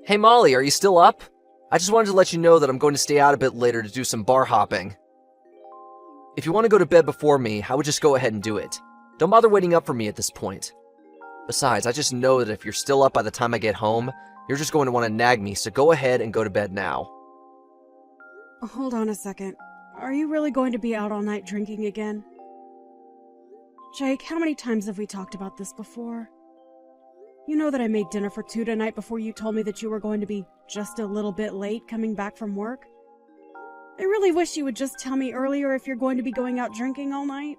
Hey Molly, are you still up? I just wanted to let you know that I'm going to stay out a bit later to do some bar hopping. If you want to go to bed before me, I would just go ahead and do it. Don't bother waiting up for me at this point. Besides, I just know that if you're still up by the time I get home, you're just going to want to nag me, so go ahead and go to bed now. Hold on a second. Are you really going to be out all night drinking again? Jake, how many times have we talked about this before? You know that I made dinner for two tonight before you told me that you were going to be just a little bit late coming back from work? I really wish you would just tell me earlier if you're going to be going out drinking all night.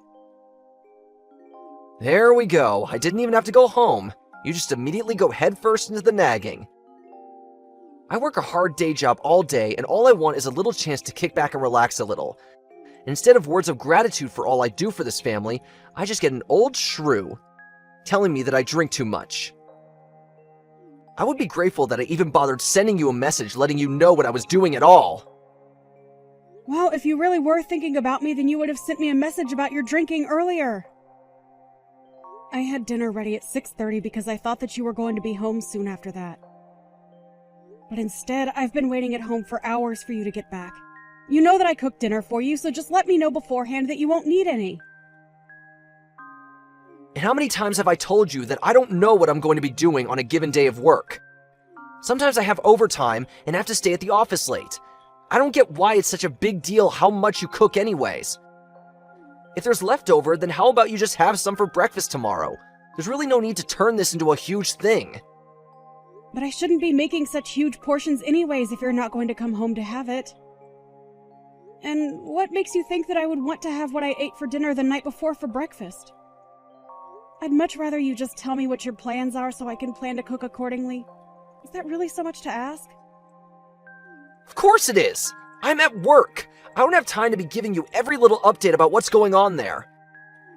There we go. I didn't even have to go home. You just immediately go headfirst into the nagging. I work a hard day job all day, and all I want is a little chance to kick back and relax a little. Instead of words of gratitude for all I do for this family, I just get an old shrew telling me that I drink too much. I would be grateful that I even bothered sending you a message letting you know what I was doing at all. Well, if you really were thinking about me, then you would have sent me a message about your drinking earlier. I had dinner ready at 6:30 because I thought that you were going to be home soon after that. But instead, I've been waiting at home for hours for you to get back. You know that I cooked dinner for you, so just let me know beforehand that you won't need any. And how many times have I told you that I don't know what I'm going to be doing on a given day of work? Sometimes I have overtime and have to stay at the office late. I don't get why it's such a big deal how much you cook anyways. If there's leftover, then how about you just have some for breakfast tomorrow? There's really no need to turn this into a huge thing. But I shouldn't be making such huge portions anyways if you're not going to come home to have it. And what makes you think that I would want to have what I ate for dinner the night before for breakfast? I'd much rather you just tell me what your plans are so I can plan to cook accordingly. Is that really so much to ask? Of course it is! I'm at work! I don't have time to be giving you every little update about what's going on there.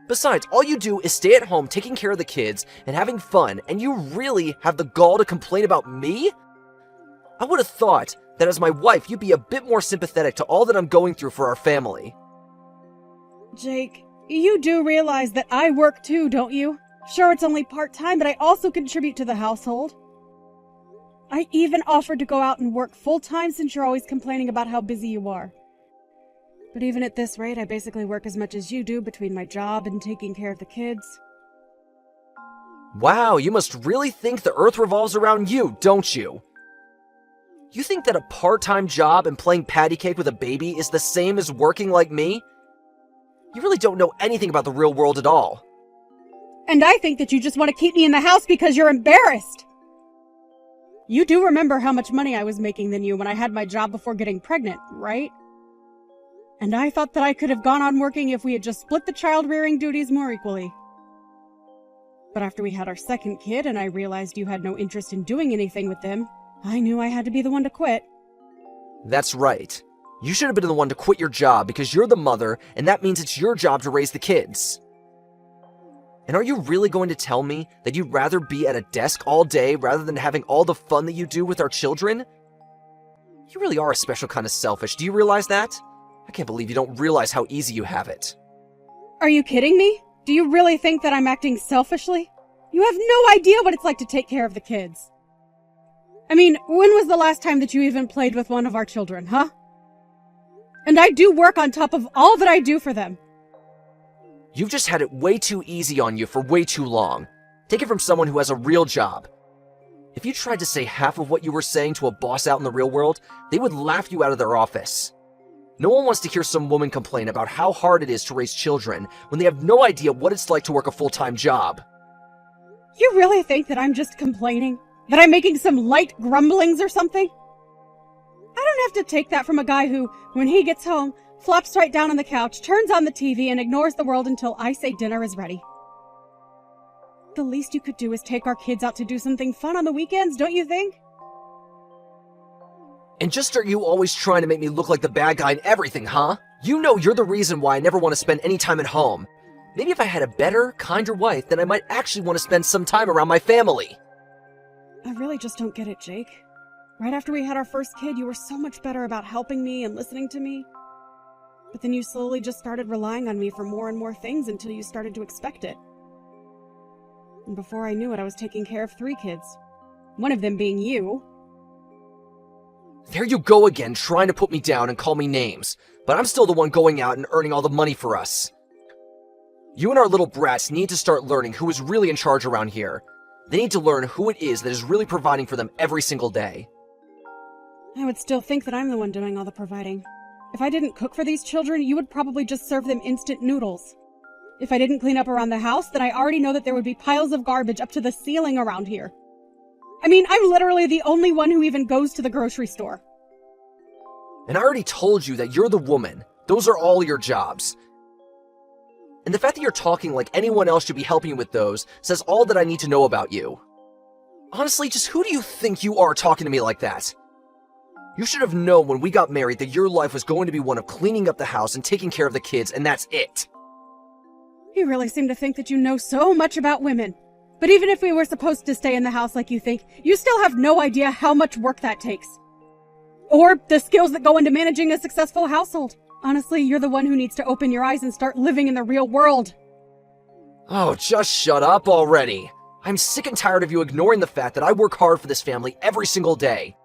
Besides, all you do is stay at home taking care of the kids and having fun, and you really have the gall to complain about me? I would have thought that as my wife, you'd be a bit more sympathetic to all that I'm going through for our family. Jake, you do realize that I work too, don't you? Sure, it's only part-time, but I also contribute to the household. I even offered to go out and work full-time since you're always complaining about how busy you are. But even at this rate, I basically work as much as you do between my job and taking care of the kids. Wow, you must really think the earth revolves around you, don't you? You think that a part-time job and playing patty cake with a baby is the same as working like me? You really don't know anything about the real world at all. And I think that you just want to keep me in the house because you're embarrassed. You do remember how much money I was making than you when I had my job before getting pregnant, right? And I thought that I could have gone on working if we had just split the child-rearing duties more equally. But after we had our second kid and I realized you had no interest in doing anything with them, I knew I had to be the one to quit. That's right. You should have been the one to quit your job because you're the mother, and that means it's your job to raise the kids. And are you really going to tell me that you'd rather be at a desk all day rather than having all the fun that you do with our children? You really are a special kind of selfish. Do you realize that? I can't believe you don't realize how easy you have it. Are you kidding me? Do you really think that I'm acting selfishly? You have no idea what it's like to take care of the kids. I mean, when was the last time that you even played with one of our children, huh? And I do work on top of all that I do for them. You've just had it way too easy on you for way too long. Take it from someone who has a real job. If you tried to say half of what you were saying to a boss out in the real world, they would laugh you out of their office. No one wants to hear some woman complain about how hard it is to raise children when they have no idea what it's like to work a full-time job. You really think that I'm just complaining? That I'm making some light grumblings or something? I don't have to take that from a guy who, when he gets home, flops right down on the couch, turns on the TV, and ignores the world until I say dinner is ready. The least you could do is take our kids out to do something fun on the weekends, don't you think? And just are you always trying to make me look like the bad guy in everything, huh? You know you're the reason why I never want to spend any time at home. Maybe if I had a better, kinder wife, then I might actually want to spend some time around my family. I really just don't get it, Jake. Right after we had our first kid, you were so much better about helping me and listening to me. But then you slowly just started relying on me for more and more things until you started to expect it. And before I knew it, I was taking care of 3 kids. One of them being you. There you go again, trying to put me down and call me names, but I'm still the one going out and earning all the money for us. You and our little brats need to start learning who is really in charge around here. They need to learn who it is that is really providing for them every single day. I would still think that I'm the one doing all the providing. If I didn't cook for these children, you would probably just serve them instant noodles. If I didn't clean up around the house, then I already know that there would be piles of garbage up to the ceiling around here. I mean, I'm literally the only one who even goes to the grocery store. And I already told you that you're the woman. Those are all your jobs. And the fact that you're talking like anyone else should be helping you with those says all that I need to know about you. Honestly, just who do you think you are talking to me like that? You should have known when we got married that your life was going to be one of cleaning up the house and taking care of the kids, and that's it. You really seem to think that you know so much about women. But even if we were supposed to stay in the house like you think, you still have no idea how much work that takes. Or the skills that go into managing a successful household. Honestly, you're the one who needs to open your eyes and start living in the real world. Oh, just shut up already. I'm sick and tired of you ignoring the fact that I work hard for this family every single day.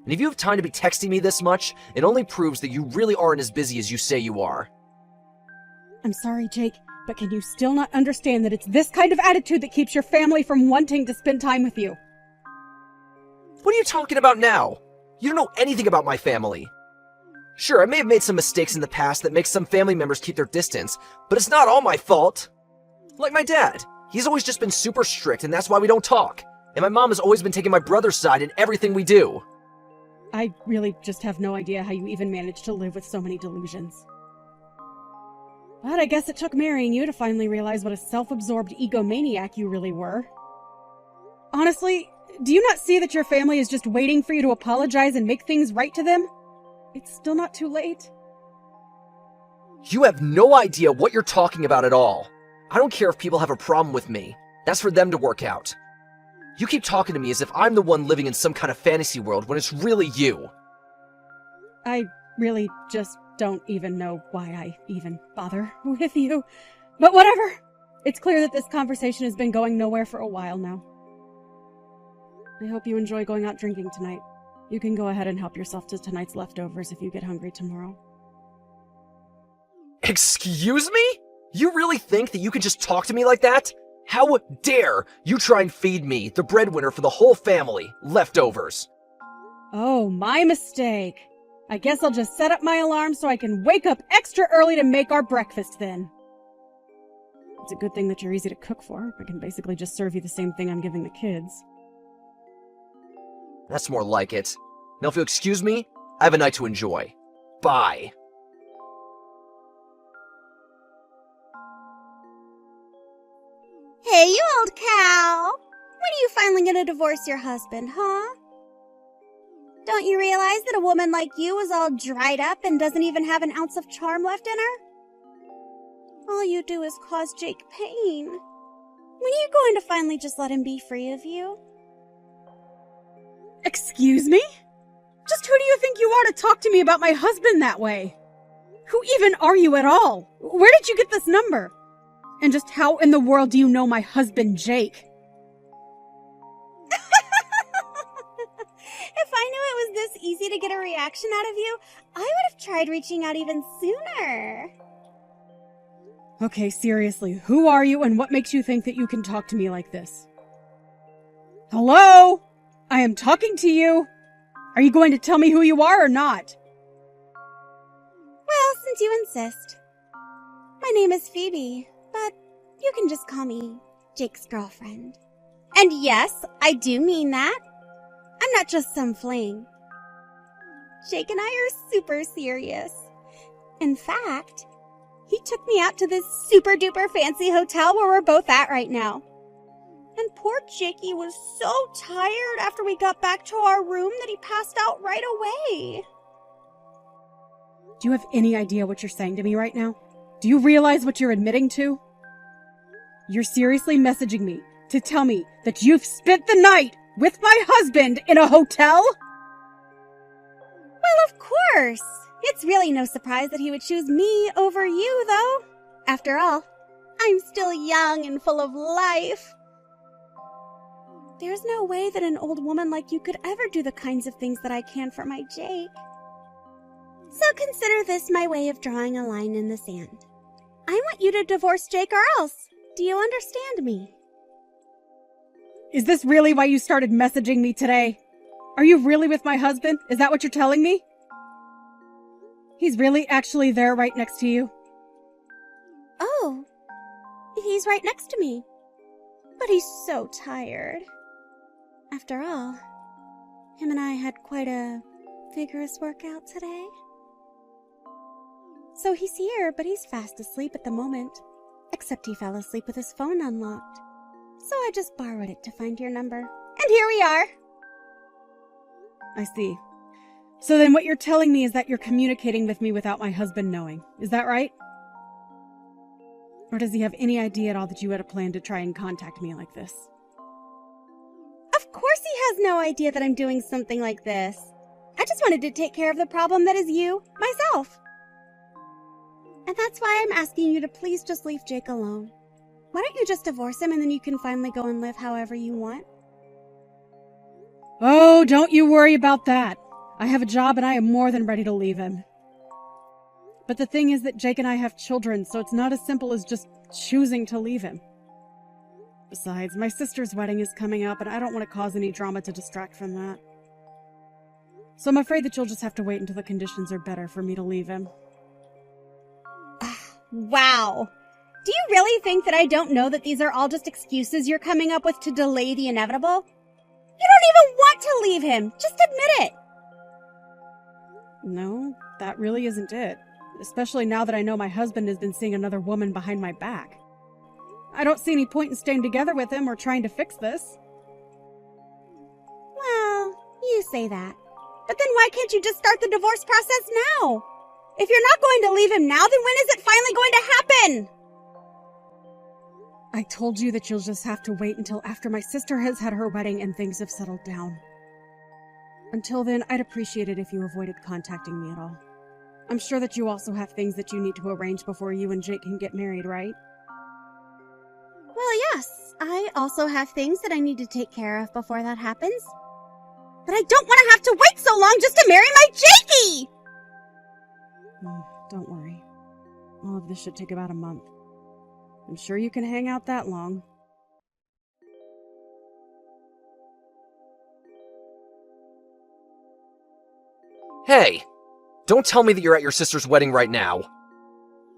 And if you have time to be texting me this much, it only proves that you really aren't as busy as you say you are. I'm sorry, Jake, but can you still not understand that it's this kind of attitude that keeps your family from wanting to spend time with you? What are you talking about now? You don't know anything about my family. Sure, I may have made some mistakes in the past that make some family members keep their distance, but it's not all my fault. Like my dad. He's always just been super strict, and that's why we don't talk. And my mom has always been taking my brother's side in everything we do. I really just have no idea how you even managed to live with so many delusions. But I guess it took marrying you to finally realize what a self-absorbed egomaniac you really were. Honestly, do you not see that your family is just waiting for you to apologize and make things right to them? It's still not too late. You have no idea what you're talking about at all. I don't care if people have a problem with me. That's for them to work out. You keep talking to me as if I'm the one living in some kind of fantasy world when it's really you. I really just don't even know why I even bother with you. But whatever. It's clear that this conversation has been going nowhere for a while now. I hope you enjoy going out drinking tonight. You can go ahead and help yourself to tonight's leftovers if you get hungry tomorrow. Excuse me? You really think that you can just talk to me like that? How dare you try and feed me, the breadwinner for the whole family, leftovers? Oh, my mistake. I guess I'll just set up my alarm so I can wake up extra early to make our breakfast then. It's a good thing that you're easy to cook for. I can basically just serve you the same thing I'm giving the kids. That's more like it. Now if you'll excuse me, I have a night to enjoy. Bye. Hey, you old cow! When are you finally gonna divorce your husband, huh? Don't you realize that a woman like you is all dried up and doesn't even have an ounce of charm left in her? All you do is cause Jake pain. When are you going to finally just let him be free of you? Excuse me? Just who do you think you are to talk to me about my husband that way? Who even are you at all? Where did you get this number? And just how in the world do you know my husband, Jake? If I knew it was this easy to get a reaction out of you, I would have tried reaching out even sooner. Okay, seriously, who are you and what makes you think that you can talk to me like this? Hello? I am talking to you. Are you going to tell me who you are or not? Well, since you insist. My name is Phoebe, but you can just call me Jake's girlfriend. And yes, I do mean that. I'm not just some fling. Jake and I are super serious. In fact, he took me out to this super duper fancy hotel where we're both at right now. And poor Jakey was so tired after we got back to our room that he passed out right away. Do you have any idea what you're saying to me right now? Do you realize what you're admitting to? You're seriously messaging me to tell me that you've spent the night with my husband in a hotel? Well, of course. It's really no surprise that he would choose me over you, though. After all, I'm still young and full of life. There's no way that an old woman like you could ever do the kinds of things that I can for my Jake. So consider this my way of drawing a line in the sand. I want you to divorce Jake or else. Do you understand me? Is this really why you started messaging me today? Are you really with my husband? Is that what you're telling me? He's really actually there right next to you? Oh, he's right next to me. But he's so tired. After all, him and I had quite a vigorous workout today. So he's here, but he's fast asleep at the moment. Except he fell asleep with his phone unlocked. So I just borrowed it to find your number. And here we are! I see. So then what you're telling me is that you're communicating with me without my husband knowing. Is that right? Or does he have any idea at all that you had a plan to try and contact me like this? Of course he has no idea that I'm doing something like this. I just wanted to take care of the problem that is you, myself. And that's why I'm asking you to please just leave Jake alone. Why don't you just divorce him and then you can finally go and live however you want? Oh, don't you worry about that. I have a job and I am more than ready to leave him. But the thing is that Jake and I have children, so it's not as simple as just choosing to leave him. Besides, my sister's wedding is coming up and I don't want to cause any drama to distract from that. So I'm afraid that you'll just have to wait until the conditions are better for me to leave him. Wow. Do you really think that I don't know that these are all just excuses you're coming up with to delay the inevitable? You don't even want to leave him. Just admit it. No, that really isn't it. Especially now that I know my husband has been seeing another woman behind my back. I don't see any point in staying together with him or trying to fix this. Well, you say that. But then why can't you just start the divorce process now? If you're not going to leave him now, then when is it finally going to happen? I told you that you'll just have to wait until after my sister has had her wedding and things have settled down. Until then, I'd appreciate it if you avoided contacting me at all. I'm sure that you also have things that you need to arrange before you and Jake can get married, right? Well, yes. I also have things that I need to take care of before that happens. But I don't want to have to wait so long just to marry my Jakey! Don't worry. All of this should take about a month. I'm sure you can hang out that long. Hey! Don't tell me that you're at your sister's wedding right now.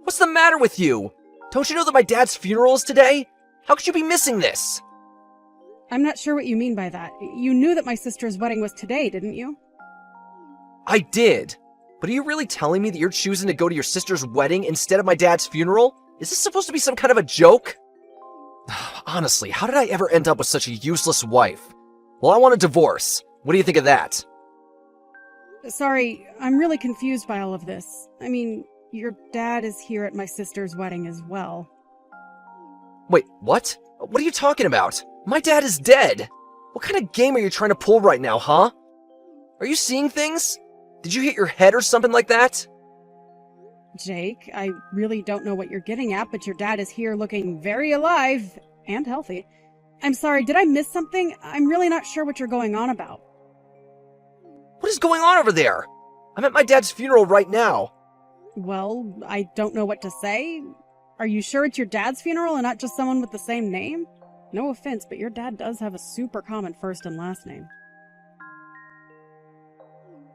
What's the matter with you? Don't you know that my dad's funeral is today? How could you be missing this? I'm not sure what you mean by that. You knew that my sister's wedding was today, didn't you? I did. But are you really telling me that you're choosing to go to your sister's wedding instead of my dad's funeral? Is this supposed to be some kind of a joke? Honestly, how did I ever end up with such a useless wife? Well, I want a divorce. What do you think of that? Sorry, I'm really confused by all of this. I mean, your dad is here at my sister's wedding as well. Wait, what? What are you talking about? My dad is dead! What kind of game are you trying to pull right now, huh? Are you seeing things? Did you hit your head or something like that? Jake, I really don't know what you're getting at, but your dad is here looking very alive and healthy. I'm sorry, did I miss something? I'm really not sure what you're going on about. What is going on over there? I'm at my dad's funeral right now. Well, I don't know what to say. Are you sure it's your dad's funeral and not just someone with the same name? No offense, but your dad does have a super common first and last name.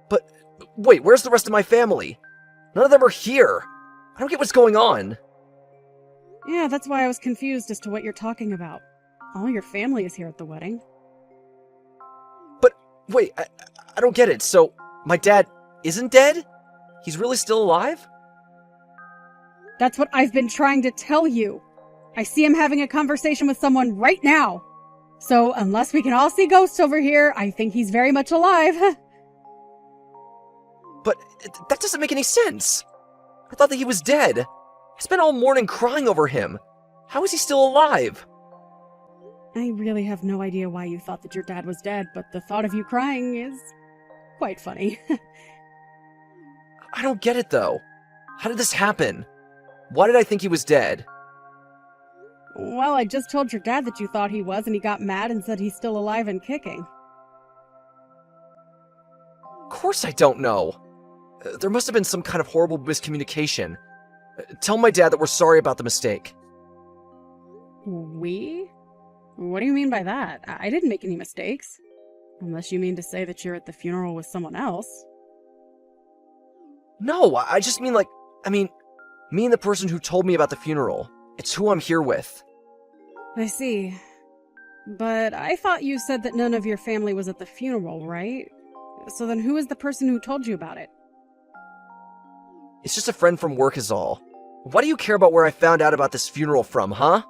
But, wait, where's the rest of my family? None of them are here. I don't get what's going on. Yeah, that's why I was confused as to what you're talking about. All your family is here at the wedding. But, wait, I don't get it. So, my dad isn't dead? He's really still alive? That's what I've been trying to tell you. I see him having a conversation with someone right now. So, unless we can all see ghosts over here, I think he's very much alive. But that doesn't make any sense. I thought that he was dead. I spent all morning crying over him. How is he still alive? I really have no idea why you thought that your dad was dead, but the thought of you crying is quite funny. I don't get it, though. How did this happen? Why did I think he was dead? Well, I just told your dad that you thought he was, and he got mad and said he's still alive and kicking. Of course I don't know. There must have been some kind of horrible miscommunication. Tell my dad that we're sorry about the mistake. We? What do you mean by that? I didn't make any mistakes. Unless you mean to say that you're at the funeral with someone else. No, I just mean me and the person who told me about the funeral. It's who I'm here with. I see. But I thought you said that none of your family was at the funeral, right? So then who is the person who told you about it? It's just a friend from work is all. Why do you care about where I found out about this funeral from, huh?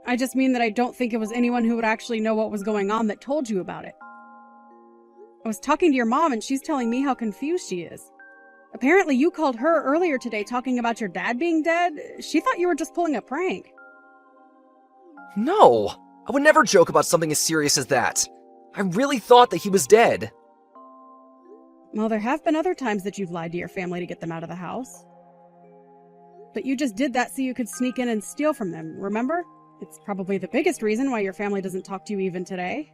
I just mean that I don't think it was anyone who would actually know what was going on that told you about it. I was talking to your mom and she's telling me how confused she is. Apparently you called her earlier today talking about your dad being dead. She thought you were just pulling a prank. No, I would never joke about something as serious as that. I really thought that he was dead. Well, there have been other times that you've lied to your family to get them out of the house. But you just did that so you could sneak in and steal from them, remember? It's probably the biggest reason why your family doesn't talk to you even today.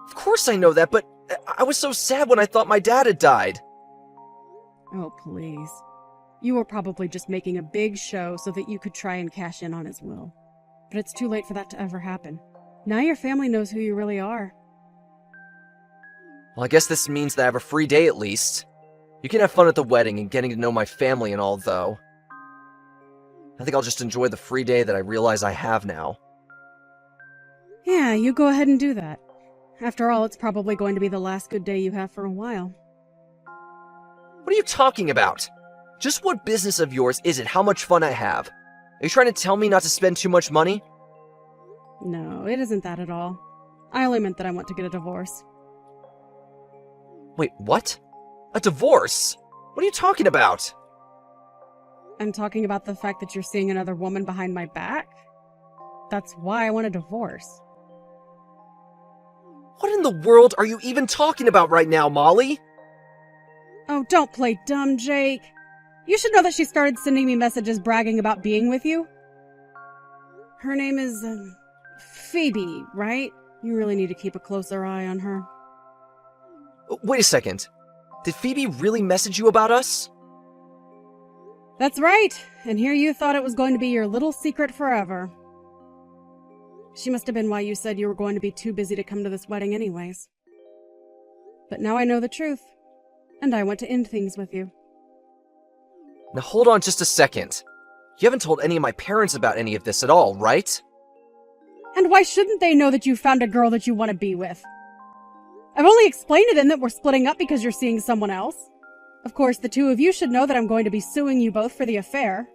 Of course I know that, but I was so sad when I thought my dad had died. Oh, please. You were probably just making a big show so that you could try and cash in on his will. But it's too late for that to ever happen. Now your family knows who you really are. Well, I guess this means that I have a free day at least. You can have fun at the wedding and getting to know my family and all, though. I think I'll just enjoy the free day that I realize I have now. Yeah, you go ahead and do that. After all, it's probably going to be the last good day you have for a while. What are you talking about? Just what business of yours is it how much fun I have? Are you trying to tell me not to spend too much money? No, it isn't that at all. I only meant that I want to get a divorce. Wait, what? A divorce? What are you talking about? I'm talking about the fact that you're seeing another woman behind my back. That's why I want a divorce. What in the world are you even talking about right now, Molly? Oh, don't play dumb, Jake. You should know that she started sending me messages bragging about being with you. Her name is, Phoebe, right? You really need to keep a closer eye on her. Wait a second. Did Phoebe really message you about us? That's right. And here you thought it was going to be your little secret forever. She must have been why you said you were going to be too busy to come to this wedding anyways. But now I know the truth. And I want to end things with you. Now hold on just a second. You haven't told any of my parents about any of this at all, right? And why shouldn't they know that you found a girl that you want to be with? I've only explained to them that we're splitting up because you're seeing someone else. Of course, the two of you should know that I'm going to be suing you both for the affair.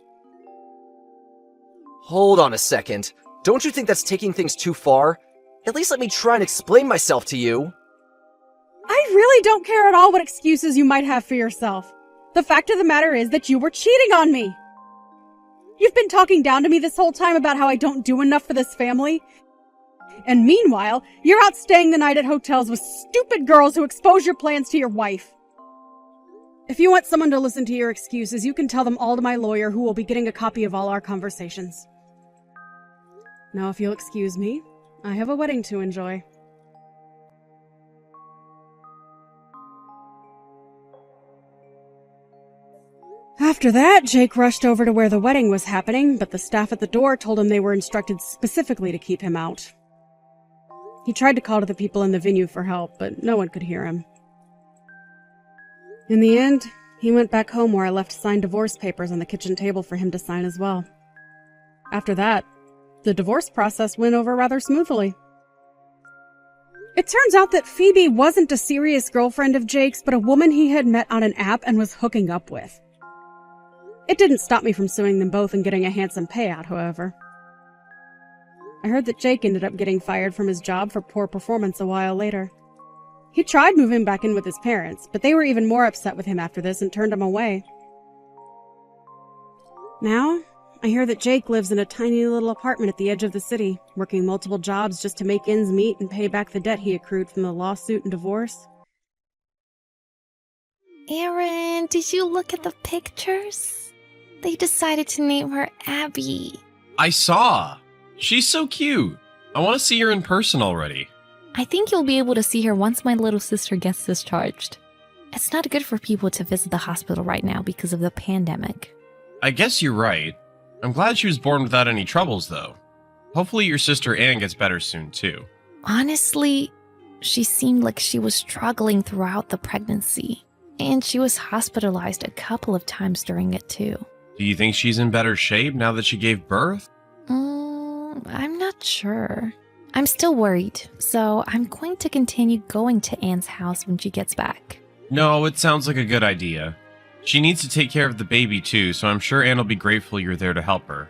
Hold on a second. Don't you think that's taking things too far? At least let me try and explain myself to you. I really don't care at all what excuses you might have for yourself. The fact of the matter is that you were cheating on me. You've been talking down to me this whole time about how I don't do enough for this family. And meanwhile, you're out staying the night at hotels with stupid girls who expose your plans to your wife. If you want someone to listen to your excuses, you can tell them all to my lawyer, who will be getting a copy of all our conversations. Now, if you'll excuse me, I have a wedding to enjoy. After that, Jake rushed over to where the wedding was happening, but the staff at the door told him they were instructed specifically to keep him out. He tried to call to the people in the venue for help, but no one could hear him. In the end, he went back home where I left signed divorce papers on the kitchen table for him to sign as well. After that, the divorce process went over rather smoothly. It turns out that Phoebe wasn't a serious girlfriend of Jake's, but a woman he had met on an app and was hooking up with. It didn't stop me from suing them both and getting a handsome payout, however. I heard that Jake ended up getting fired from his job for poor performance a while later. He tried moving back in with his parents, but they were even more upset with him after this and turned him away. Now, I hear that Jake lives in a tiny little apartment at the edge of the city, working multiple jobs just to make ends meet and pay back the debt he accrued from the lawsuit and divorce. Aaron, did you look at the pictures? They decided to name her Abby. I saw. She's so cute. I want to see her in person already. I think you'll be able to see her once my little sister gets discharged. It's not good for people to visit the hospital right now because of the pandemic. I guess you're right. I'm glad she was born without any troubles, though. Hopefully your sister Anne gets better soon, too. Honestly, she seemed like she was struggling throughout the pregnancy, and she was hospitalized a couple of times during it, too. Do you think she's in better shape now that she gave birth? I'm not sure. I'm still worried, so I'm going to continue going to Anne's house when she gets back. No, it sounds like a good idea. She needs to take care of the baby too, so I'm sure Anne will be grateful you're there to help her.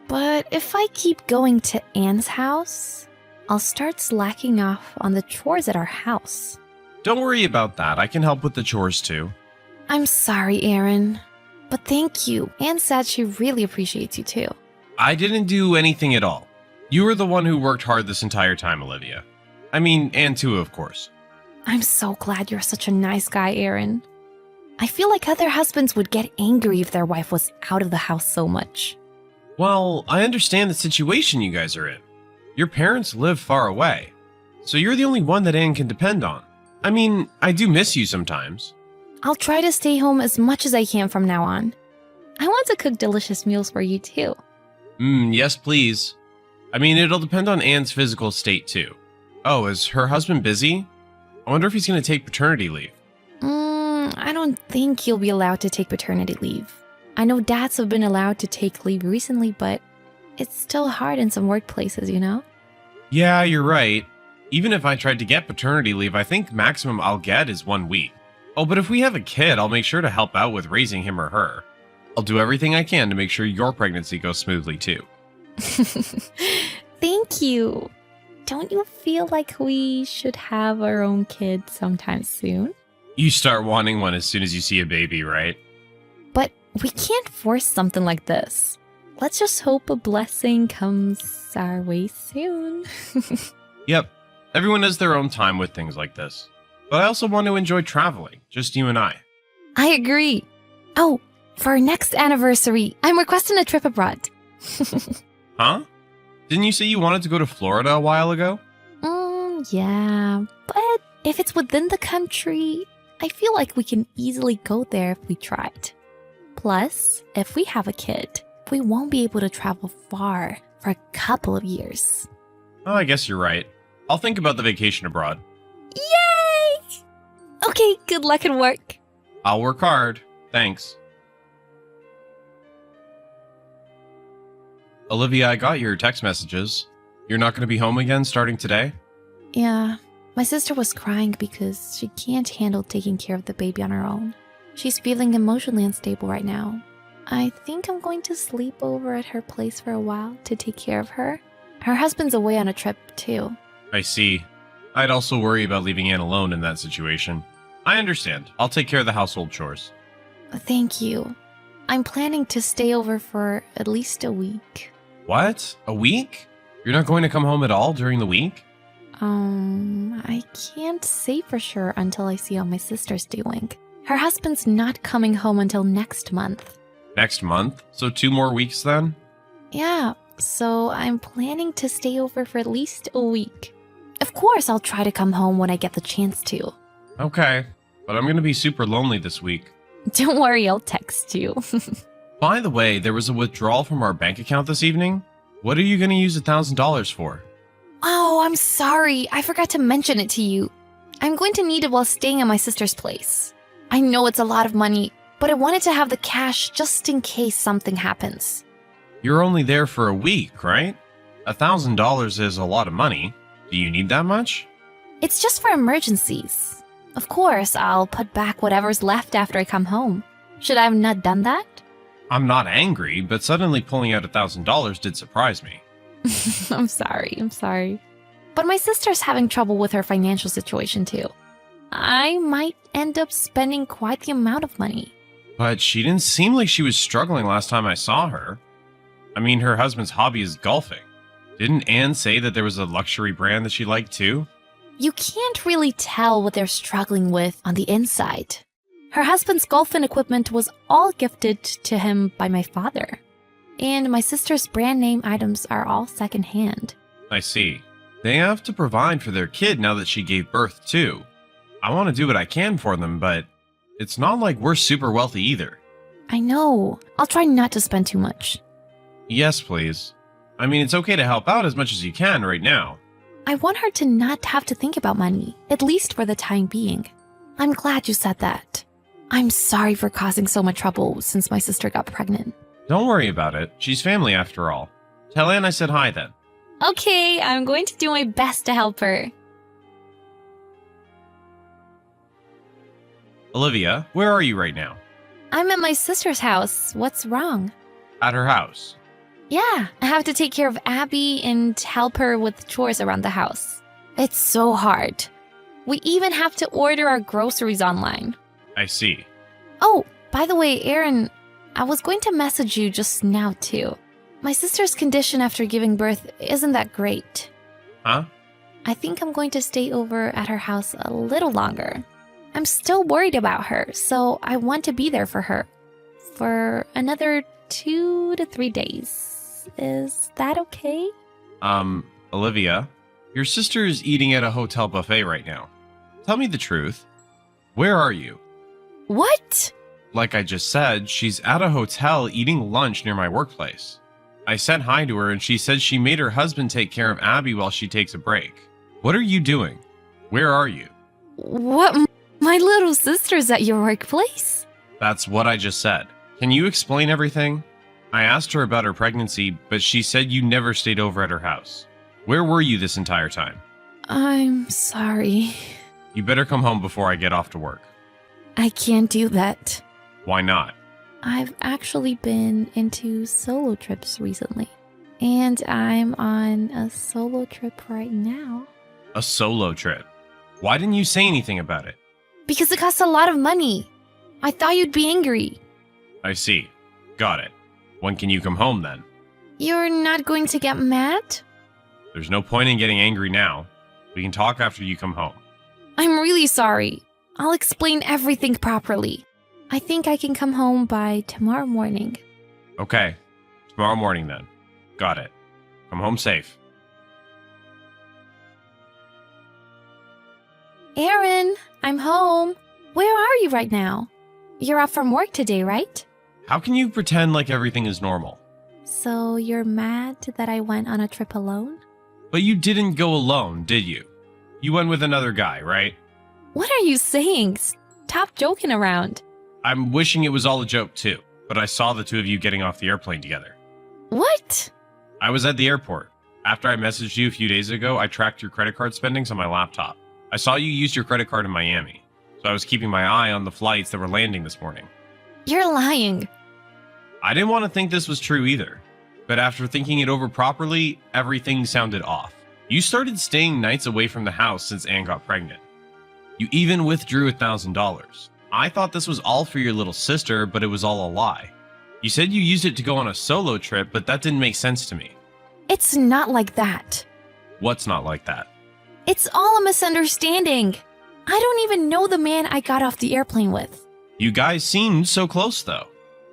But if I keep going to Anne's house, I'll start slacking off on the chores at our house. Don't worry about that. I can help with the chores too. I'm sorry, Aaron. But thank you. Anne said she really appreciates you too. I didn't do anything at all. You were the one who worked hard this entire time, Olivia. I mean, Anne too, of course. I'm so glad you're such a nice guy, Aaron. I feel like other husbands would get angry if their wife was out of the house so much. Well, I understand the situation you guys are in. Your parents live far away, so you're the only one that Anne can depend on. I mean, I do miss you sometimes. I'll try to stay home as much as I can from now on. I want to cook delicious meals for you too. Yes, please. I mean, it'll depend on Anne's physical state too. Oh, is her husband busy? I wonder if he's going to take paternity leave. I don't think you'll be allowed to take paternity leave. I know dads have been allowed to take leave recently, but it's still hard in some workplaces, you know? Yeah, you're right. Even if I tried to get paternity leave, I think maximum I'll get is 1 week. Oh, but if we have a kid, I'll make sure to help out with raising him or her. I'll do everything I can to make sure your pregnancy goes smoothly too. Thank you. Don't you feel like we should have our own kid sometime soon? You start wanting one as soon as you see a baby, right? But we can't force something like this. Let's just hope a blessing comes our way soon. Yep. Everyone has their own time with things like this. But I also want to enjoy traveling, just you and I. I agree. Oh, for our next anniversary, I'm requesting a trip abroad. Huh? Didn't you say you wanted to go to Florida a while ago? Yeah, but if it's within the country, I feel like we can easily go there if we tried. Plus, if we have a kid, we won't be able to travel far for a couple of years. Oh, I guess you're right. I'll think about the vacation abroad. Yay! Okay, good luck at work. I'll work hard. Thanks. Olivia, I got your text messages. You're not going to be home again starting today? Yeah, my sister was crying because she can't handle taking care of the baby on her own. She's feeling emotionally unstable right now. I think I'm going to sleep over at her place for a while to take care of her. Her husband's away on a trip, too. I see. I'd also worry about leaving Anne alone in that situation. I understand. I'll take care of the household chores. Thank you. I'm planning to stay over for at least a week. What? A week? You're not going to come home at all during the week? I can't say for sure until I see how my sister's doing. Her husband's not coming home until next month. Next month? So 2 more weeks then? Yeah, so I'm planning to stay over for at least a week. Of course, I'll try to come home when I get the chance to. Okay, but I'm going to be super lonely this week. Don't worry, I'll text you. By the way, there was a withdrawal from our bank account this evening. What are you going to use $1,000 for? Oh, I'm sorry. I forgot to mention it to you. I'm going to need it while staying at my sister's place. I know it's a lot of money, but I wanted to have the cash just in case something happens. You're only there for a week, right? $1,000 is a lot of money. Do you need that much? It's just for emergencies. Of course, I'll put back whatever's left after I come home. Should I have not done that? I'm not angry, but suddenly pulling out $1,000 did surprise me. I'm sorry. But my sister's having trouble with her financial situation too. I might end up spending quite the amount of money. But she didn't seem like she was struggling last time I saw her. I mean, her husband's hobby is golfing. Didn't Anne say that there was a luxury brand that she liked too? You can't really tell what they're struggling with on the inside. Her husband's golfing equipment was all gifted to him by my father. And my sister's brand name items are all secondhand. I see. They have to provide for their kid now that she gave birth, too. I want to do what I can for them, but it's not like we're super wealthy either. I know. I'll try not to spend too much. Yes, please. I mean, it's okay to help out as much as you can right now. I want her to not have to think about money, at least for the time being. I'm glad you said that. I'm sorry for causing so much trouble since my sister got pregnant. Don't worry about it. She's family after all. Tell Anne I said hi then. Okay, I'm going to do my best to help her. Olivia, where are you right now? I'm at my sister's house. What's wrong? At her house. Yeah, I have to take care of Abby and help her with chores around the house. It's so hard. We even have to order our groceries online. I see. Oh, by the way, Aaron, I was going to message you just now too. My sister's condition after giving birth isn't that great. Huh? I think I'm going to stay over at her house a little longer. I'm still worried about her, so I want to be there for her for another 2 to 3 days. Is that okay? Olivia, your sister is eating at a hotel buffet right now. Tell me the truth. Where are you? What? Like I just said, she's at a hotel eating lunch near my workplace. I said hi to her and she said she made her husband take care of Abby while she takes a break. What are you doing? Where are you? What? My little sister's at your workplace? That's what I just said. Can you explain everything? I asked her about her pregnancy, but she said you never stayed over at her house. Where were you this entire time? I'm sorry. You better come home before I get off to work. I can't do that. Why not? I've actually been into solo trips recently. And I'm on a solo trip right now. A solo trip? Why didn't you say anything about it? Because it costs a lot of money. I thought you'd be angry. I see. Got it. When can you come home then? You're not going to get mad? There's no point in getting angry now. We can talk after you come home. I'm really sorry. I'll explain everything properly. I think I can come home by tomorrow morning. Okay. Tomorrow morning then. Got it. Come home safe. Aaron, I'm home. Where are you right now? You're off from work today, right? How can you pretend like everything is normal? So you're mad that I went on a trip alone? But you didn't go alone, did you? You went with another guy, right? What are you saying? Stop joking around. I'm wishing it was all a joke too, but I saw the two of you getting off the airplane together. What? I was at the airport. After I messaged you a few days ago, I tracked your credit card spendings on my laptop. I saw you used your credit card in Miami, so I was keeping my eye on the flights that were landing this morning. You're lying. I didn't want to think this was true either, but after thinking it over properly, everything sounded off. You started staying nights away from the house since Anne got pregnant. You even withdrew $1,000. I thought this was all for your little sister, but it was all a lie. You said you used it to go on a solo trip, but that didn't make sense to me. It's not like that. What's not like that? It's all a misunderstanding. I don't even know the man I got off the airplane with. You guys seemed so close though.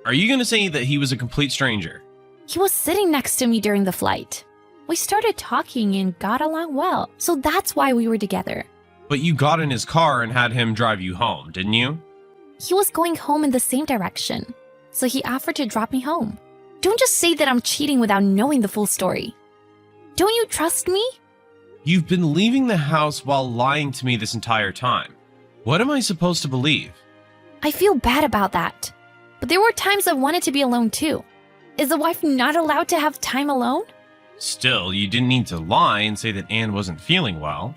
Are you going to say that he was a complete stranger? He was sitting next to me during the flight. We started talking and got along well, so that's why we were together. But you got in his car and had him drive you home, didn't you? He was going home in the same direction, so he offered to drop me home. Don't just say that I'm cheating without knowing the full story. Don't you trust me? You've been leaving the house while lying to me this entire time. What am I supposed to believe? I feel bad about that. But there were times I wanted to be alone too. Is a wife not allowed to have time alone? Still, you didn't need to lie and say that Anne wasn't feeling well.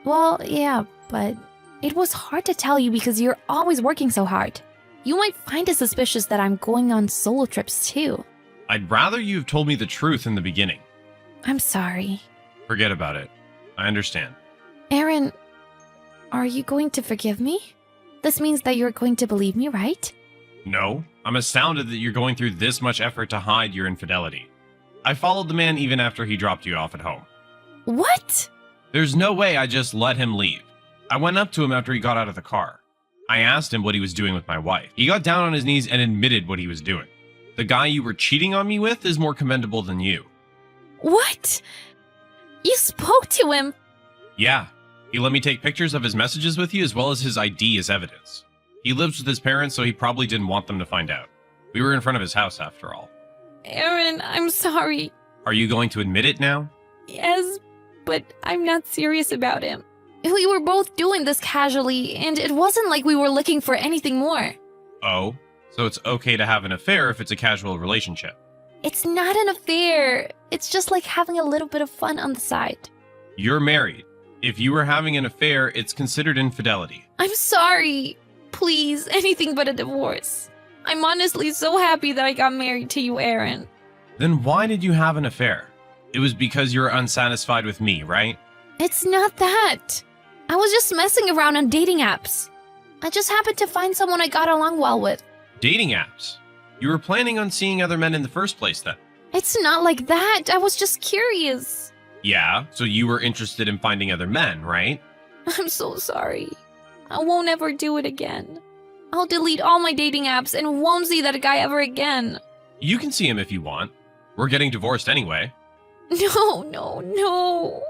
Well, yeah, but it was hard to tell you because you're always working so hard. You might find it suspicious that I'm going on solo trips too. I'd rather you have told me the truth in the beginning. I'm sorry. Forget about it. I understand. Aaron, are you going to forgive me? This means that you're going to believe me, right? No, I'm astounded that you're going through this much effort to hide your infidelity. I followed the man even after he dropped you off at home. What? There's no way I just let him leave. I went up to him after he got out of the car. I asked him what he was doing with my wife. He got down on his knees and admitted what he was doing. The guy you were cheating on me with is more commendable than you. What? You spoke to him? Yeah. He let me take pictures of his messages with you as well as his ID as evidence. He lives with his parents, so he probably didn't want them to find out. We were in front of his house after all. Aaron, I'm sorry. Are you going to admit it now? Yes, but I'm not serious about him. We were both doing this casually, and it wasn't like we were looking for anything more. Oh, so it's okay to have an affair if it's a casual relationship. It's not an affair. It's just like having a little bit of fun on the side. You're married. If you were having an affair, it's considered infidelity. I'm sorry. Please, anything but a divorce. I'm honestly so happy that I got married to you, Aaron. Then why did you have an affair? It was because you were unsatisfied with me, right? It's not that. I was just messing around on dating apps. I just happened to find someone I got along well with. Dating apps? You were planning on seeing other men in the first place then? It's not like that. I was just curious. Yeah, so you were interested in finding other men, right? I'm so sorry. I won't ever do it again. I'll delete all my dating apps and won't see that guy ever again. You can see him if you want. We're getting divorced anyway. No.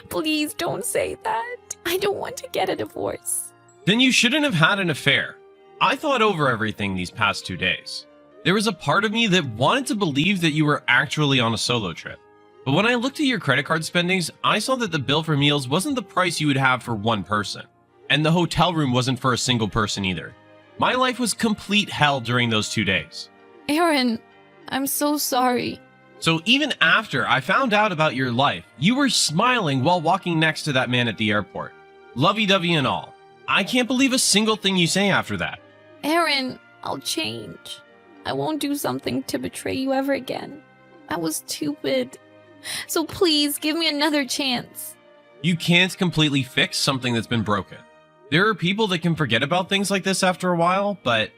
Please don't say that. I don't want to get a divorce. Then you shouldn't have had an affair. I thought over everything these past 2 days. There was a part of me that wanted to believe that you were actually on a solo trip. But when I looked at your credit card spendings, I saw that the bill for meals wasn't the price you would have for one person. And the hotel room wasn't for a single person either. My life was complete hell during those 2 days. Aaron, I'm so sorry. So even after I found out about your life, you were smiling while walking next to that man at the airport. Lovey-dovey and all. I can't believe a single thing you say after that. Aaron, I'll change. I won't do something to betray you ever again. I was stupid. So please give me another chance. You can't completely fix something that's been broken. There are people that can forget about things like this after a while, but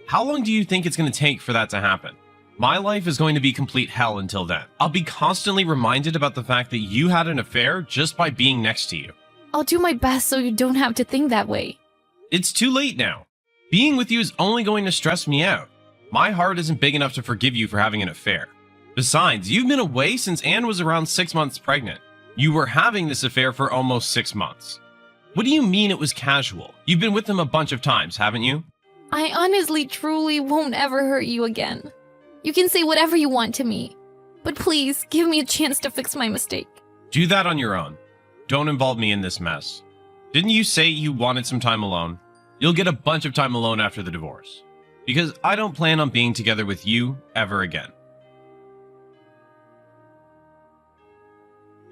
how long do you think it's going to take for that to happen? My life is going to be complete hell until then. I'll be constantly reminded about the fact that you had an affair just by being next to you. I'll do my best so you don't have to think that way. It's too late now. Being with you is only going to stress me out. My heart isn't big enough to forgive you for having an affair. Besides, you've been away since Anne was around 6 months pregnant. You were having this affair for almost 6 months. What do you mean it was casual? You've been with him a bunch of times, haven't you? I honestly, truly won't ever hurt you again. You can say whatever you want to me. But please, give me a chance to fix my mistake. Do that on your own. Don't involve me in this mess. Didn't you say you wanted some time alone? You'll get a bunch of time alone after the divorce. Because I don't plan on being together with you ever again.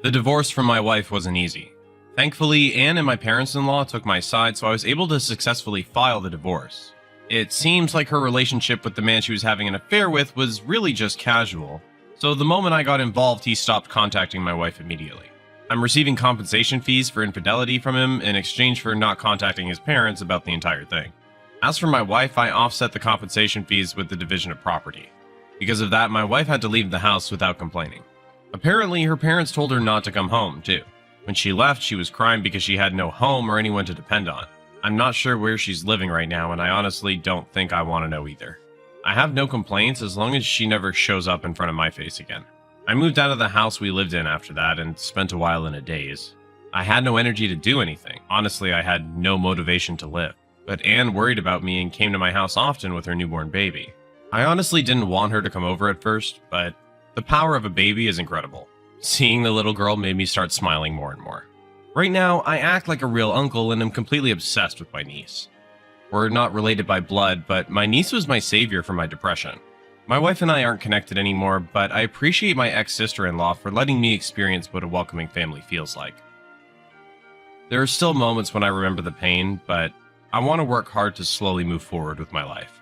The divorce from my wife wasn't easy. Thankfully, Anne and my parents-in-law took my side, so I was able to successfully file the divorce. It seems like her relationship with the man she was having an affair with was really just casual, so the moment I got involved, he stopped contacting my wife immediately. I'm receiving compensation fees for infidelity from him in exchange for not contacting his parents about the entire thing. As for my wife, I offset the compensation fees with the division of property. Because of that, my wife had to leave the house without complaining. Apparently, her parents told her not to come home, too. When she left, she was crying because she had no home or anyone to depend on. I'm not sure where she's living right now, and I honestly don't think I want to know either. I have no complaints as long as she never shows up in front of my face again. I moved out of the house we lived in after that and spent a while in a daze. I had no energy to do anything. Honestly, I had no motivation to live. But Anne worried about me and came to my house often with her newborn baby. I honestly didn't want her to come over at first, but the power of a baby is incredible. Seeing the little girl made me start smiling more and more. Right now, I act like a real uncle and am completely obsessed with my niece. We're not related by blood, but my niece was my savior for my depression. My wife and I aren't connected anymore, but I appreciate my ex-sister-in-law for letting me experience what a welcoming family feels like. There are still moments when I remember the pain, but I want to work hard to slowly move forward with my life.